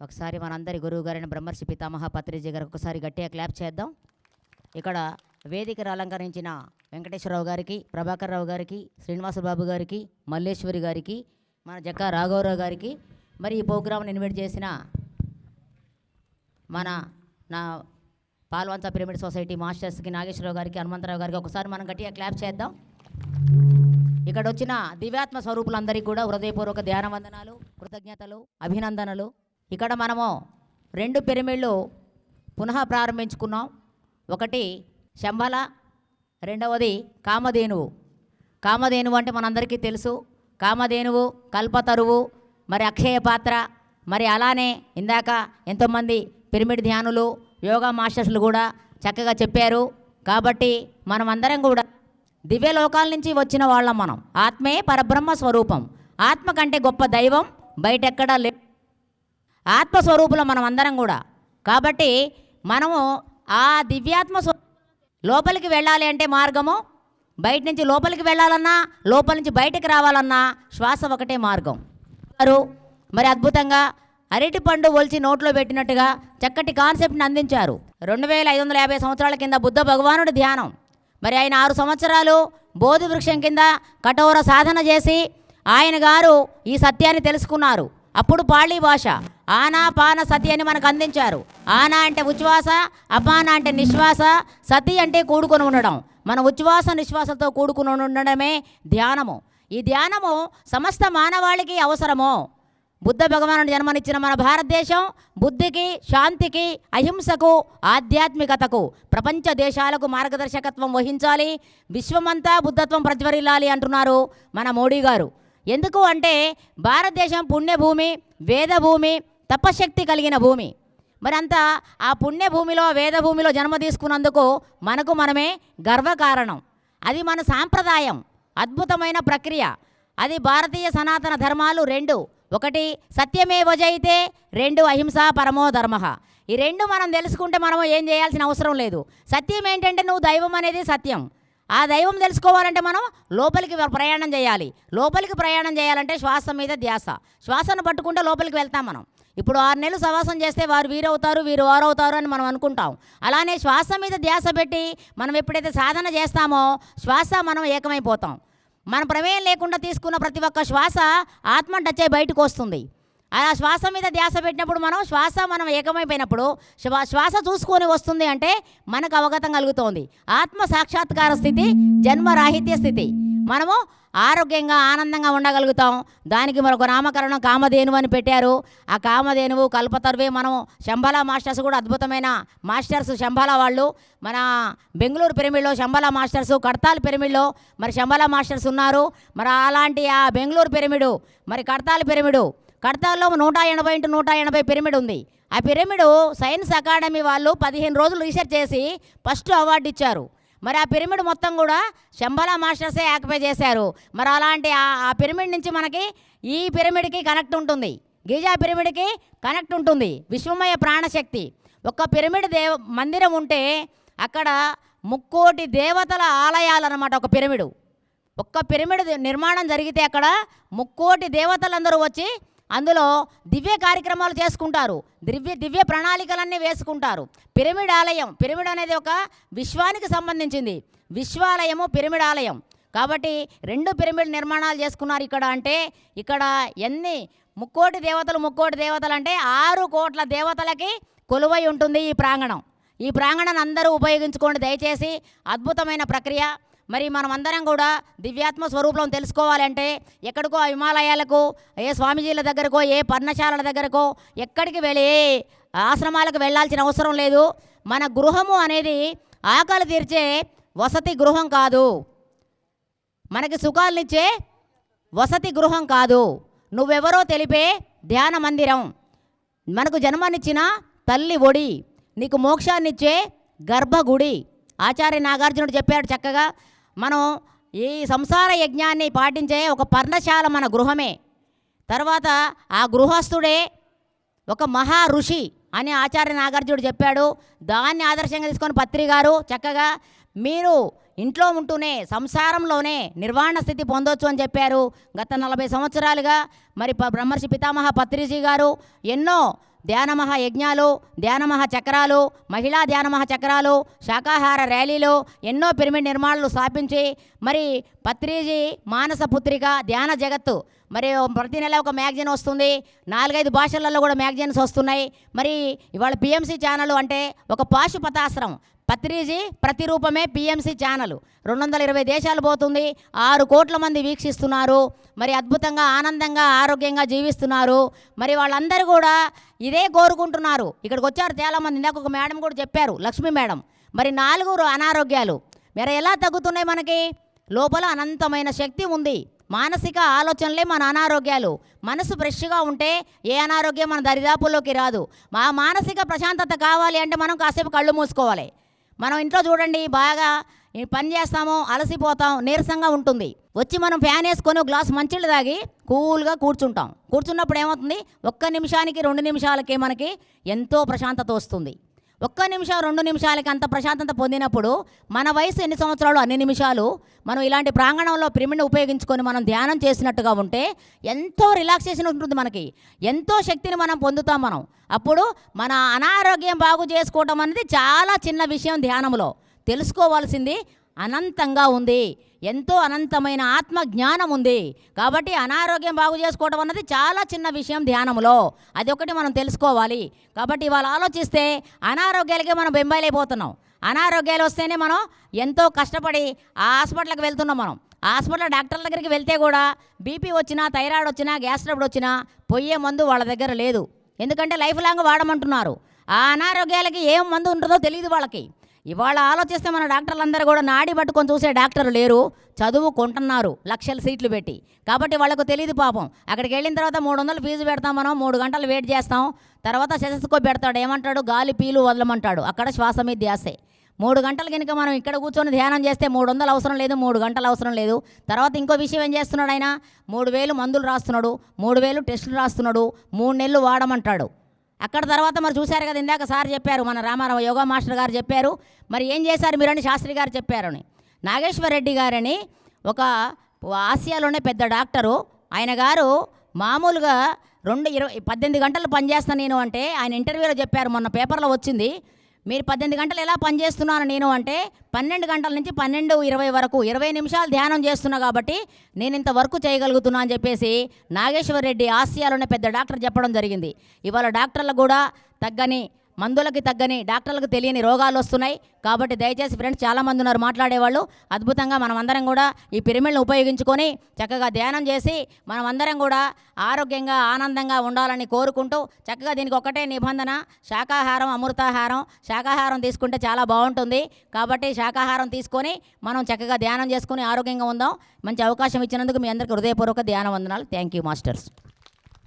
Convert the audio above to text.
ఒకసారి మనందరి గురువు గారైన బ్రహ్మర్షి పితామహ పత్రిజీ గారికి ఒకసారి గట్టిగా క్లాప్ చేద్దాం. ఇక్కడ వేదికను అలంకరించిన వెంకటేశ్వరరావు గారికి, ప్రభాకర్ రావు గారికి, శ్రీనివాసబాబు గారికి, మల్లేశ్వరి గారికి, మన జక్కా రాఘవరావు గారికి, మరి ఈ ప్రోగ్రాంను ఇన్వైట్ చేసిన నా పాల్వంచ పిరమిడ్ సొసైటీ మాస్టర్స్కి, నాగేశ్వరరావు గారికి, హనుమంతరావు గారికి ఒకసారి మనం గట్టిగా క్లాప్ చేద్దాం. ఇక్కడ వచ్చిన దివ్యాత్మ స్వరూపులందరికీ కూడా హృదయపూర్వక ధ్యాన వందనాలు, కృతజ్ఞతలు, అభినందనలు. ఇక్కడ మనము 2 పిరమిడ్లు పునః ప్రారంభించుకున్నాం. ఒకటి శంబల, రెండవది కామధేనువు. కామధేనువు అంటే మనందరికీ తెలుసు. కామధేనువు, కల్పతరువు, మరి అక్షయ పాత్ర, మరి అలానే ఇందాక ఎంతోమంది పిరమిడ్ ధ్యానులు, యోగా మాస్టర్స్లు కూడా చక్కగా చెప్పారు. కాబట్టి మనం అందరం కూడా దివ్యలోకాల నుంచి వచ్చిన వాళ్ళం. మనం ఆత్మే పరబ్రహ్మ స్వరూపం. ఆత్మ కంటే గొప్ప దైవం బయటెక్కడా లేదు. ఆత్మస్వరూపులం మనం అందరం కూడా. కాబట్టి మనము ఆ దివ్యాత్మ లోపలికి వెళ్ళాలి అంటే మార్గము, బయట నుంచి లోపలికి వెళ్ళాలన్నా, లోపల నుంచి బయటకు రావాలన్నా శ్వాస ఒకటే మార్గం. మరి అద్భుతంగా అరటి పండు ఒలిచి నోట్లో పెట్టినట్టుగా చక్కటి కాన్సెప్ట్ని అందించారు. 2550 సంవత్సరాల కింద బుద్ధ భగవానుడి ధ్యానం. మరి ఆయన 6 సంవత్సరాలు బోధి వృక్షం కింద కఠోర సాధన చేసి ఆయన గారు ఈ సత్యాన్ని తెలుసుకున్నారు. అప్పుడు పాళీ భాష ఆనా పాన సతి అని మనకు అందించారు. ఆనా అంటే ఉచ్ఛ్వాస, అపాన అంటే నిశ్వాస, సతి అంటే కూడుకొని ఉండడం. మన ఉచ్ఛ్వాస నిశ్వాసతో కూడుకుని ఉండడమే ధ్యానము. ఈ ధ్యానము సమస్త మానవాళికి అవసరము. బుద్ధ భగవానుడు జన్మనిచ్చిన మన భారతదేశం బుద్ధికి, శాంతికి, అహింసకు, ఆధ్యాత్మికతకు, ప్రపంచ దేశాలకు మార్గదర్శకత్వం వహించాలి. విశ్వమంతా బుద్ధత్వం ప్రజ్వరిల్లాలి అంటున్నారు మన మోడీ గారు. ఎందుకు అంటే భారతదేశం పుణ్యభూమి, వేదభూమి, తపశక్తి కలిగిన భూమి. మరి అంతా ఆ పుణ్యభూమిలో, వేదభూమిలో జన్మ తీసుకున్నందుకు మనమే గర్వకారణం. అది మన సాంప్రదాయం, అద్భుతమైన ప్రక్రియ. అది భారతీయ సనాతన ధర్మాలు 2. 1 సత్యమేవ జయతే, 2 అహింస పరమో ధర్మ. ఈ 2 మనం తెలుసుకుంటే మనం ఏం చేయాల్సిన అవసరం లేదు. సత్యం ఏంటంటే నువ్వు దైవం అనేది సత్యం. ఆ దైవం తెలుసుకోవాలంటే మనం లోపలికి ప్రయాణం చేయాలి. లోపలికి ప్రయాణం చేయాలంటే శ్వాస మీద ధ్యాస. శ్వాసను పట్టుకుంటే లోపలికి వెళ్తాం మనం. ఇప్పుడు 6 నెలలు సవాసం చేస్తే వారు వీరవుతారు, వీరు వారవుతారు అని మనం అనుకుంటాం. అలానే శ్వాస మీద ధ్యాస పెట్టి మనం ఎప్పుడైతే సాధన చేస్తామో శ్వాస మనం ఏకమైపోతాం. మన ప్రమేయం లేకుండా తీసుకున్న ప్రతి ఒక్క శ్వాస ఆత్మ టచ్ అయి బయటకు వస్తుంది. ఆ శ్వాస మీద ధ్యాస పెట్టినప్పుడు మనం ఏకమైపోయినప్పుడు శ్వాస చూసుకొని వస్తుంది అంటే మనకు అవగతం కలుగుతోంది. ఆత్మ సాక్షాత్కార స్థితి, జన్మరాహిత్య స్థితి. మనము ఆరోగ్యంగా, ఆనందంగా ఉండగలుగుతాం. దానికి మరొక నామకరణం కామధేనువు అని పెట్టారు. ఆ కామధేనువు, కల్పతరువే. మనం శంబల మాస్టర్స్ కూడా అద్భుతమైన మాస్టర్స్. శంబల వాళ్ళు మన బెంగళూరు పిరమిడ్లో శంబల మాస్టర్స్, కడతాల్ పిరమిడ్లో మరి శంబల మాస్టర్స్ ఉన్నారు. మరి అలాంటి ఆ బెంగళూరు పిరమిడు, మరి కడతాల్ పిరమిడు, కడతాల్లో 180 పిరమిడ్ ఉంది. ఆ పిరమిడు సైన్స్ అకాడమీ వాళ్ళు 15 రోజులు రీసెర్చ్ చేసి ఫస్ట్ అవార్డు ఇచ్చారు. మరి ఆ పిరమిడ్ మొత్తం కూడా శంబల మాస్టర్సే ఆక్యుపై చేశారు. మరి అలాంటి ఆ పిరమిడ్ నుంచి మనకి ఈ పిరమిడ్కి కనెక్ట్ ఉంటుంది, గిజా పిరమిడ్కి కనెక్ట్ ఉంటుంది. విశ్వమయ ప్రాణశక్తి. ఒక పిరమిడ్ మందిరం ఉంటే అక్కడ 3 కోటి దేవతల ఆలయాలు అన్నమాట. ఒక పిరమిడ్, ఒక్క పిరమిడ్ నిర్మాణం జరిగితే అక్కడ 3 కోటి దేవతలందరూ వచ్చి అందులో దివ్య కార్యక్రమాలు చేసుకుంటారు, దివ్య ప్రణాళికలన్నీ వేసుకుంటారు. పిరమిడ్ ఆలయం, పిరమిడ్ అనేది ఒక విశ్వానికి సంబంధించింది. విశ్వాలయము, పిరమిడ్ ఆలయం. కాబట్టి 2 పిరమిడ్ నిర్మాణాలు చేసుకున్నారు ఇక్కడ. అంటే ఇక్కడ ఎన్ని 3 కోటి దేవతలు అంటే 6 కోట్ల దేవతలకి కొలువై ఉంటుంది ఈ ప్రాంగణం. ఈ ప్రాంగణాన్ని అందరూ ఉపయోగించుకోండి దయచేసి. అద్భుతమైన ప్రక్రియ. మరి మనం అందరం కూడా దివ్యాత్మ స్వరూపం తెలుసుకోవాలంటే ఎక్కడికో హిమాలయాలకు, ఏ స్వామీజీల దగ్గరకో, ఏ పర్ణశాలల దగ్గరకో, ఎక్కడికి వెళ్ళి ఆశ్రమాలకు వెళ్ళాల్సిన అవసరం లేదు. మన గృహము అనేది ఆకలి తీర్చే వసతి గృహం కాదు, మనకి సుఖాలనిచ్చే వసతి గృహం కాదు. నువ్వెవరో తెలిపే ధ్యాన మందిరం. మనకు జన్మనిచ్చిన తల్లి ఒడి, నీకు మోక్షాన్నిచ్చే గర్భగుడి. ఆచార్య నాగార్జునుడు చెప్పాడు చక్కగా. మనం ఈ సంసార యజ్ఞాన్ని పాటించే ఒక పర్ణశాల మన గృహమే. తర్వాత ఆ గృహస్థుడే ఒక మహా ఋషి అని ఆచార్య నాగార్జునుడు చెప్పాడు. దాన్ని ఆదర్శంగా తీసుకొని పత్రి గారు చక్కగా మీరు ఇంట్లో ఉంటూనే సంసారంలోనే నిర్వాణ స్థితి పొందొచ్చు అని చెప్పారు. గత 40 సంవత్సరాలుగా మరి బ్రహ్మర్షి పితామహ పత్రిజీ గారు ఎన్నో ధ్యాన మహాయజ్ఞాలు, ధ్యాన మహాచక్రాలు, మహిళా ధ్యాన మహాచక్రాలు, శాకాహార ర్యాలీలు, ఎన్నో పిరమిడ్ నిర్మాణాలు స్థాపించి మరి పత్రిజీ మానస పుత్రిక ధ్యాన జగత్తు మరి ప్రతి నెల ఒక మ్యాగజైన్ వస్తుంది, 4-5 భాషలలో కూడా మ్యాగజైన్స్ వస్తున్నాయి. మరి ఇవాళ పిఎంసి ఛానల్ అంటే ఒక పాశుపతాస్త్రం. పత్రిజీ ప్రతిరూపమే పిఎంసి ఛానల్ 220 దేశాలు పోతుంది, 6 కోట్ల మంది వీక్షిస్తున్నారు. మరి అద్భుతంగా ఆనందంగా ఆరోగ్యంగా జీవిస్తున్నారు. మరి వాళ్ళందరూ కూడా ఇదే కోరుకుంటున్నారు. ఇక్కడికి వచ్చారు చాలామంది, ఇందాక ఒక మేడం కూడా చెప్పారు, లక్ష్మీ మేడం. మరి 4 అనారోగ్యాలు మరి ఎలా తగ్గుతున్నాయి? మనకి లోపల అనంతమైన శక్తి ఉంది. మానసిక ఆలోచనలే మన అనారోగ్యాలు. మనసు ఫ్రెష్గా ఉంటే ఏ అనారోగ్యం మన దరిదాపుల్లోకి రాదు. మా మానసిక ప్రశాంతత కావాలి అంటే మనం కాసేపు కళ్ళు మూసుకోవాలి. మనం ఇంట్లో చూడండి, బాగా పని చేస్తాము, అలసిపోతాం, నీరసంగా ఉంటుంది. వచ్చి మనం ఫ్యాన్ వేసుకొని ఒక గ్లాస్ మంచిళ్ళు తాగి కూల్గా కూర్చుంటాం. కూర్చున్నప్పుడు ఏమవుతుంది? 1 నిమిషానికి 2 నిమిషాలకే మనకి ఎంతో ప్రశాంతత వస్తుంది. 1 నిమిషం 2 నిమిషాలకి అంత ప్రశాంతత పొందినప్పుడు మన వయసు ఎన్ని సంవత్సరాలు అన్ని నిమిషాలు మనం ఇలాంటి ప్రాంగణంలో పిరమిడ్ని ఉపయోగించుకొని మనం ధ్యానం చేసినట్టుగా ఉంటే ఎంతో రిలాక్సేషన్ ఉంటుంది. మనకి ఎంతో శక్తిని మనం పొందుతాం. మనం అప్పుడు మన అనారోగ్యం బాగు చేసుకోవటం అనేది చాలా చిన్న విషయం. ధ్యానంలో తెలుసుకోవాల్సింది అనంతంగా ఉంది, ఎంతో అనంతమైన ఆత్మ జ్ఞానం ఉంది. కాబట్టి అనారోగ్యం బాగు చేసుకోవడం అన్నది చాలా చిన్న విషయం ధ్యానంలో. అది ఒకటి మనం తెలుసుకోవాలి. కాబట్టి ఇవాళ ఆలోచిస్తే అనారోగ్యాలకే మనం బెంబాయిలైపోతున్నాం. అనారోగ్యాలు వస్తేనే మనం ఎంతో కష్టపడి ఆ హాస్పిటల్కి వెళ్తున్నాం. మనం హాస్పిటల్ డాక్టర్ల దగ్గరికి వెళ్తే కూడా బీపీ వచ్చినా, థైరాయిడ్ వచ్చినా, గ్యాస్ ట్రబుల్ వచ్చినా పోయే మందు వాళ్ళ దగ్గర లేదు. ఎందుకంటే లైఫ్ లాంగ్ వాడమంటున్నారు. ఆ అనారోగ్యాలకి ఏం మందు ఉంటుందో తెలియదు వాళ్ళకి. ఇవాళ ఆలోచిస్తే మన డాక్టర్లందరూ కూడా నాడి పట్టుకొని చూసే డాక్టర్లు లేరు, చదువుకుంటున్నారు లక్షల సీట్లు పెట్టి. కాబట్టి వాళ్ళకు తెలియదు పాపం. అక్కడికి వెళ్ళిన తర్వాత 300 ఫీజు పెడతాం, మనం 3 గంటలు వెయిట్ చేస్తాం. తర్వాత సెసెస్కోప్ పెడతాడు, ఏమంటాడు? గాలి పీలు వదలమంటాడు. అక్కడ శ్వాస మీద ధ్యాసే. 3 గంటలు కనుక మనం ఇక్కడ కూర్చొని ధ్యానం చేస్తే 300 అవసరం లేదు, 3 గంటలు అవసరం లేదు. తర్వాత ఇంకో విషయం ఏం చేస్తున్నాడు ఆయన? 3000 మందులు రాస్తున్నాడు, 3000 టెస్టులు రాస్తున్నాడు, 3 నెలలు వాడమంటాడు. అక్కడ తర్వాత మరి చూశారు కదా, ఇందాక సార్ చెప్పారు, మన రామారావు యోగా మాస్టర్ గారు చెప్పారు. మరి ఏం చేశారు మీరని శాస్త్రి గారు చెప్పారని. నాగేశ్వర రెడ్డి గారని ఒక ఆసియాలోనే పెద్ద డాక్టరు, ఆయన గారు మామూలుగా 18 గంటలు పనిచేస్తాను నేను అంటే, ఆయన ఇంటర్వ్యూలో చెప్పారు, మొన్న పేపర్లో వచ్చింది. మీరు 18 గంటలు ఎలా పనిచేస్తున్నాను నేను అంటే, 12 గంటల నుంచి 12:20 వరకు 20 నిమిషాలు ధ్యానం చేస్తున్నా కాబట్టి నేను ఇంత వర్క్ చేయగలుగుతున్నా అని చెప్పేసి నాగేశ్వర రెడ్డి ఆసియాలోనే పెద్ద డాక్టర్ చెప్పడం జరిగింది. ఇవాళ డాక్టర్లకు కూడా తగ్గని, మందులకి తగ్గని, డాక్టర్లకు తెలియని రోగాలు వస్తున్నాయి. కాబట్టి దయచేసి ఫ్రెండ్స్, చాలామంది ఉన్నారు మాట్లాడేవాళ్ళు. అద్భుతంగా మనం అందరం కూడా ఈ పిరమిడ్ని ఉపయోగించుకొని చక్కగా ధ్యానం చేసి మనం అందరం కూడా ఆరోగ్యంగా ఆనందంగా ఉండాలని కోరుకుంటూ, చక్కగా దీనికి ఒకటే నిబంధన, శాకాహారం అమృతాహారం. శాకాహారం తీసుకుంటే చాలా బాగుంటుంది. కాబట్టి శాకాహారం తీసుకొని మనం చక్కగా ధ్యానం చేసుకొని ఆరోగ్యంగా ఉందాం. మంచి అవకాశం ఇచ్చినందుకు మీ అందరికీ హృదయపూర్వక ధ్యాన వందనాలు. Thank you masters.